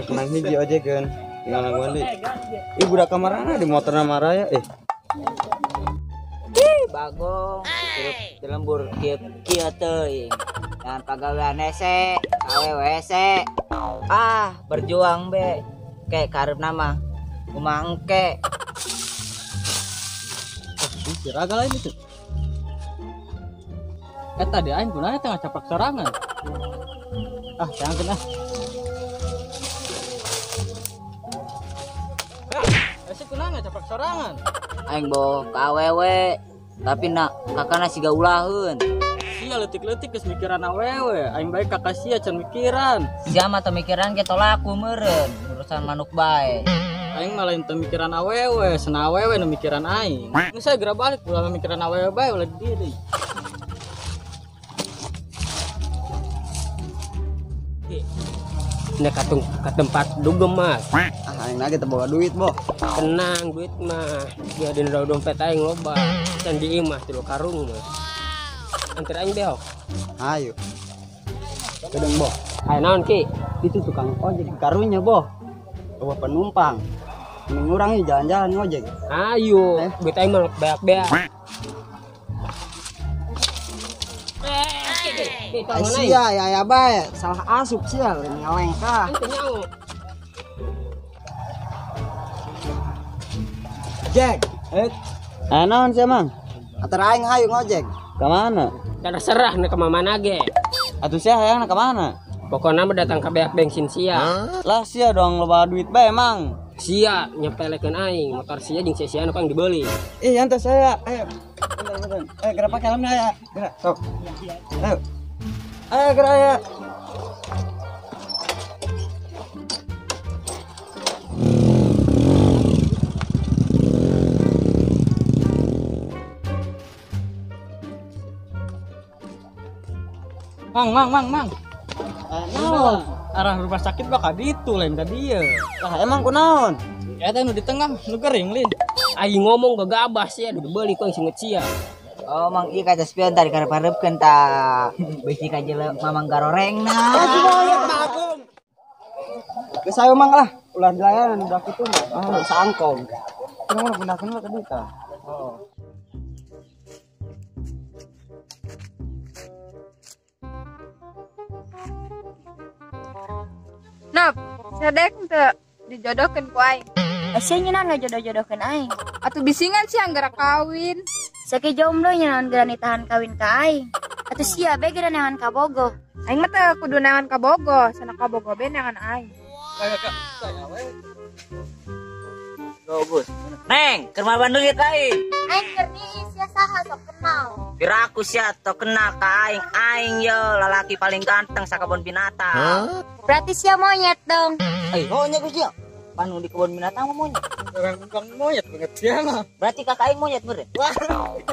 kenang hiji ojek kan. Tinggal balik. Ibu udah kamarana di motor nama Raya. Bagong di lembur kieu teuing. Dan pagawean ese, KWWC. Berjuang be. Kek karep nama. Kumaha engke. Kiraga lain itu. Tadi aing gunanya tengah capak sorangan. Jangan kena. Esi kunana capak sorangan. Aing boh KWW. Tapi nak kakana siga ulaheun. Sia letik-letik geus mikiran awewe. Aing bae kakak sia can mikiran. Sia mah teu mikiran ge tolaku meureun. Urusan manuk bae. Aing malah teu mikiran awewe, sana awewe nu mikiran aing. Geus saya geura balik pulang mikiran awewe bae ulah di dieu deui. Nek ka tempat dugem mas. Aing lagi teu bawa duit, Boh. Tenang duit mah. Dia di dompet aing loba. Can di imah 3 karung mah. Antar aing beok. Ayo. Kedeng, Boh. Ayo naon ki? Itu tukang ojek karunya, Boh. Bawa penumpang. Mending urang jalan-jalan ngojek. Ayo, duit aing mah beak-beak. Sia ya bae, salah asup sia ngeleng kah. Jack, naon sih Mang? Antara aing hayu ngojek. Ke mana? Kada serah nek ka mana ge. Atuh sia hayangna ke mana? Pokoknya mah datang ka beak bensin sia. Lah sia dong loba duit bae Mang. Sia nyepelekeun aing, motor sia jeung sia-sia nu pang dibeli. Ante saya. Ayo. Bentar. Gerak pakai helmnya ya. Gerak. Sok. Ayo gerak ya. Mang. Arah rumah sakit bakal ditu lain ka dieu. Lah emang kunaon? Eta nu di tengah nu gering lin. Aing ngomong gagabah sia dibeli ku singet sia. Oh mang ieu kaca spion tadi karep-karepkeun ta. Beusi ka jelema mamang garorengna. Bagong. Geus ayo Mang lah. Ulah dilayanan udah kitu mah. Sangkong. Kunaon pindah-pindah ka dieu tah. Oh. Nop, sadek teu dijodohkeun ku aing. Asa nyeunaan ngajodoh-jodohkeun aing. Atuh bisingan sih anggara kawin. Sake jomblo nyeunaan geura nitahan kawin ka aing. Atuh sia be geura neangan ka bogoh. Aing mah teu kudu neangan ka bogoh, sana ka bogoh be neangan aing. Saya we. Bagus. Neng, keur mah Bandung ieu aing. Aing keur niis sia saha sok kenal. Kira aku sia teu kenal ka aing. Aing ye lalaki paling ganteng sa kebun binatang. Berarti sia monyet dong. Monyet sia. Panu di kebun binatang mah monyet. Bukan monyet banget sia mah. Berarti kakak aing monyet meureun. Wah.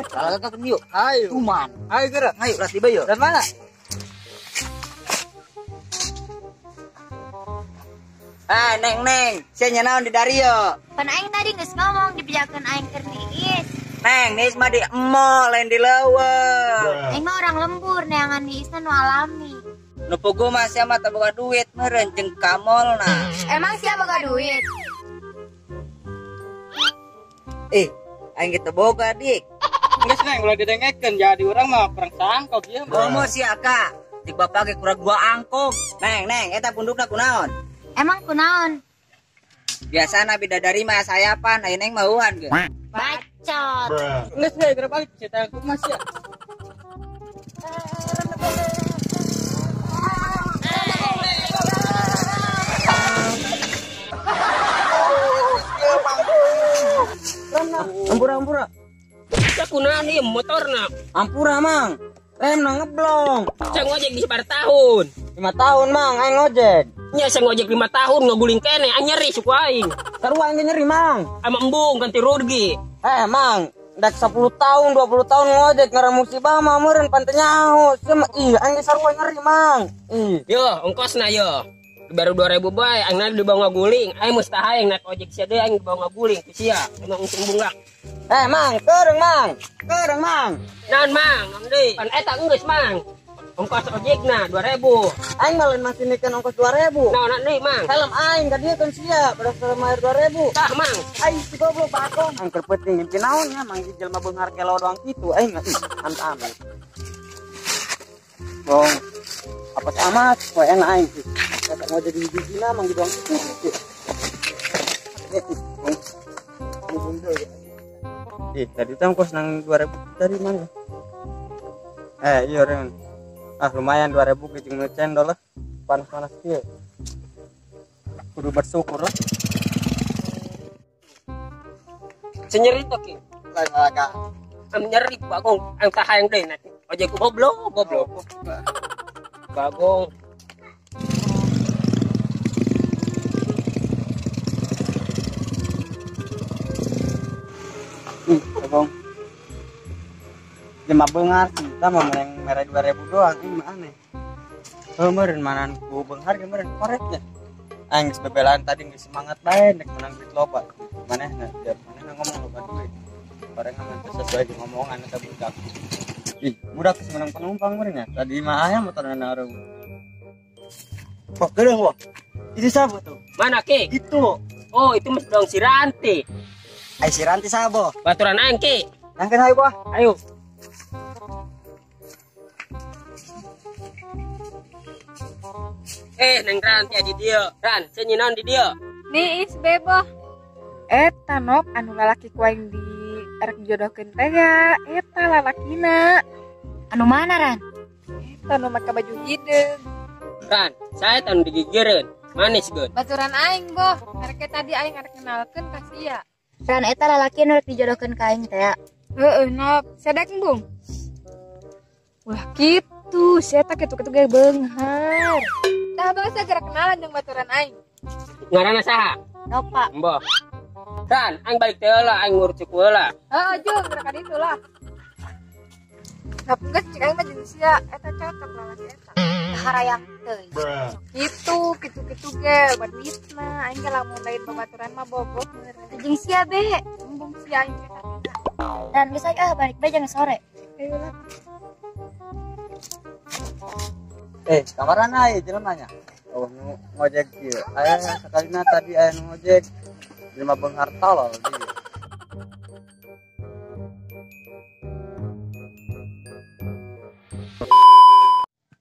Kalau kakak yuk. Ayo. Tuman. Ayo gerak. Ayo las di bayo. Dan mana? Neng, sia nya naon di Dario? Pan aing tadi geus ngomong dipijakeun aing keur niis. Neng, niis mah di emo lain di leuweung. Aing mah orang lembur neangan niisna nu alami. Nu puguh mah sia mah teu boga duit meureun jeung kamolna. Emang sia boga duit? Aing gitu boga dik. Geus neng ulah didengekeun jadi urang mah kurang sangkok ieu mah. Komo sia Kak. Dik bapak ge kurang gua angkung. Neng, eta pundukna kunaon? Emang kunaon? Biasana bidadari mah sayapan, aya neng mauhan ge. Bacot. Geus we geura balik cerita aku mah sia. Ampura. Sa kunaon ieu motorna? Ampura Mang. Remna ngeblong. Sa ngojek di sebar tahun. 5 tahun Mang aing ngojek. Nya sa ngojek 5 tahun ngaguling kene anyeri suku aing. Sarua aing nyeri Mang. Ama embung ganti rugi. Mang, dak 10 tahun 20 tahun ngojek ngaran musibah mah meureun pante nyaho. Aing sarua nyeri Mang. Yo, ongkosna yo. Baru 2000 bae, aing na dibawa ngaguling. Aing mustahil naik ojek sia deui aing dibawa ngaguling. Sia, emang untung bunglak. Mang, keurang Mang. Naon Mang, naon deui? Pan eta geus Mang. Ongkos ojekna 2.000. Aing malah masih nikan ongkos 2.000. Nah, nak deui, Mang. Helm aing ka dia kan sia, pada bayar 2.000. Tah, Mang. Aing si goblok bakong. Ang kerpeting ngimpi naonnya mang di jelema beunghar kelo doang kitu. Aing amit. Bong. Apa sih amat? Poe enak aing sih. Kata mau jadi bijina mang di doang kitu. Tadi tuh ongkos nang 2.000 dari mana? Iya Ren. Lumayan 2.000 kecing cendol lah. Panas-panas kieu. Kudu bersyukur lah. Senyerit oke. Laga. Am nyerit bagong ang tahayang deui nanti. Ojek goblok. Bagong. Bagong. Jema beunghar kita mah mereng mere 2.000 doang ini mah aneh. Meureun manan ku beunghar ge meureun koreknya. Aing geus bebelaan tadi geus semangat bae nek menang duit loba. Manehna dia manehna ngomong loba duit. Bareng mah sesuai jeung ngomongan eta budak. Budak geus menang penumpang meureun ya. Tadi mah aya motorna naruh. Wah, gedeung wah. Itu sabo tuh. Mana Ki? Itu. Oh, itu mah dong si Ranti. Ai si Ranti sabo. Baturan aing Ki. Nangkeun hayu gua. Ayo. Neng Ranti di dia. Ran, saya naon di dia. Nih is bebo. Eta nok anu lalaki kuaing di arek jodohkeun teh ya. Eta lalakina. Anu mana, Ran? Eta nu make baju hideung. Ran, saya tanu digigireun. Manis geun. Baturan aing boh. Arek tadi aing arek kenalkeun ka sia. Ran eta lalaki anu rek dijodohkeun ka aing teh. Heeh, nok. Sedek bung. Ulah kitu, sia teh kitu-kitu ge beunghar. Tah bangsa gerak kenalan jeung baturan aing. Ngaranna saha? Nopa. Mbah. Ran, aing balik teh heula, aing ngurus cek heula. Heeh, jeung gerak ka ditu lah. Tapi geus cik aing mah jeung sia eta cocok lalaki eta. Harayang teuy. Kitu-kitu ge baduitna aing ge lamun lain babaturan mah bobot meureun. Jeung sia be. Embung sia aing eta. Dan geus balik bae jangan sore. Ayo lah. Kamaran aya jelemanya. Oh, nu ngojek kieu. Aya sakalina tadi aya nu ngojek. Jelema beunghar tolol dia.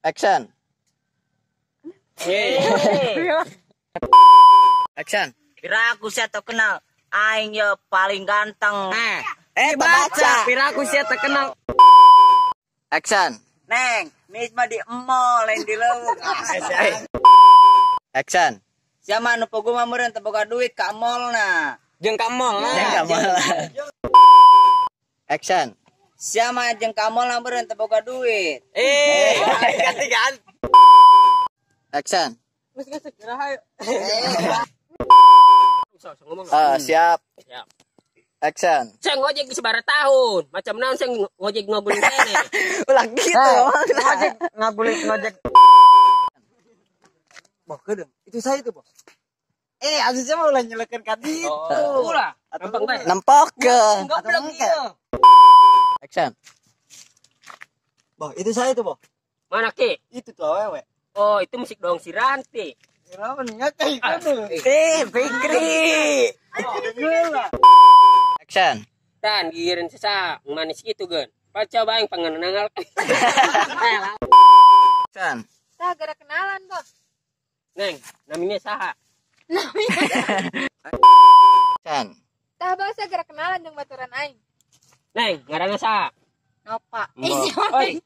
Action. Action. Piraku sia teu kenal aing ye paling ganteng. Baca. Piraku sia terkenal. Action. Neng, mis mah di mall lain di leuweung. Action. Sia mah nu pogo mah meureun teu boga duit ka mallna. Jeung ka mall Action. Sia mah jeung ka mallna meureun teu boga duit. ganti. Action. Geus segera hayu. Siap. Siap. Action. Saya ngojek di sebarang tahun. Macam naon saya ngojek ngagulin kene. Ulah gitu. Ngojek. Boh, kedeung. Itu saya itu, Bos. Asusnya mah ulah nyelekeun ka ditu. Ulah. Gampang bae. Nempokeun. Goblok ieu. Action. Boh, itu saya itu, Boh. Mana Ki? Itu tuh awewe. Oh, itu musik dong si Ranti. Kenapa nih ngakai kudu? Fikri. Action. Dan gigireun sesa manis gitu geun. Coba yang panganangal. Action. Tah gerak kenalan bos. Neng, namanya saha? Action. Tah bangsa gerak kenalan jeung baturan aing. Neng, ngaranna saha? Nopa. Oi.